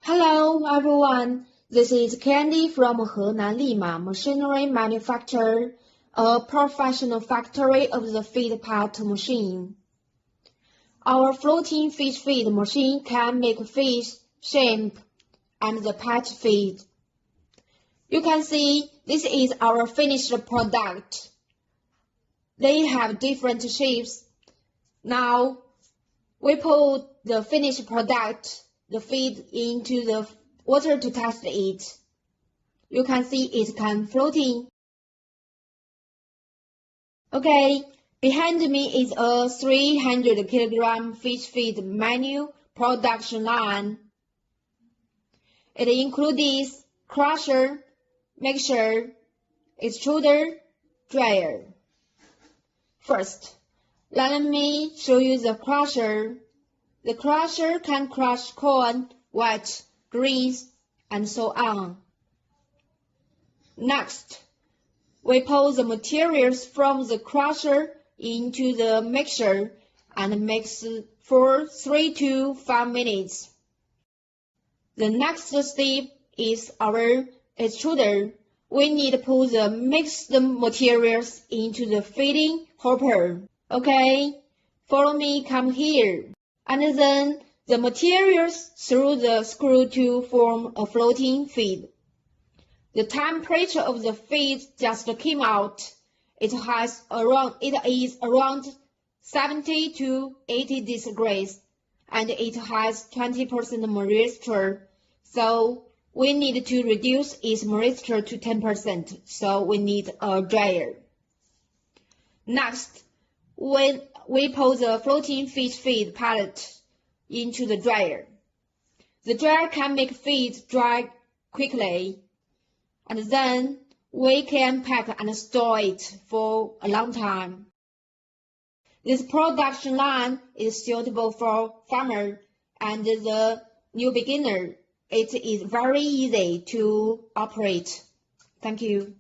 Hello everyone, this is Candy from Henan Limafeedmachinery manufacturer, a professional factory of the feed pellet machine. Our floating fish feed machine can make fish, shrimp, and the pet feed. You can see this is our finished product. They have different shapes. Now, we put the finished product, the feed, into the water to test it. You can see it can floating. Okay, behind me is a 300 kilogram fish feed manual production line. It includes crusher, mixer, extruder, dryer. First, let me show you the crusher. The crusher can crush corn, wheat, greens, and so on. Next, we pour the materials from the crusher into the mixer and mix for 3 to 5 minutes. The next step is our extruder. We need to put the mixed materials into the feeding hopper. Okay, follow me, come here. And then the materials through the screw to form a floating feed. The temperature of the feed just came out. It is around 70 to 80 degrees, and it has 20% moisture. So we need to reduce its moisture to 10%. So we need a dryer. Next, we pour the floating fish feed pellet into the dryer. The dryer can make feed dry quickly, and then we can pack and store it for a long time. This production line is suitable for farmer and the new beginner. It is very easy to operate. Thank you.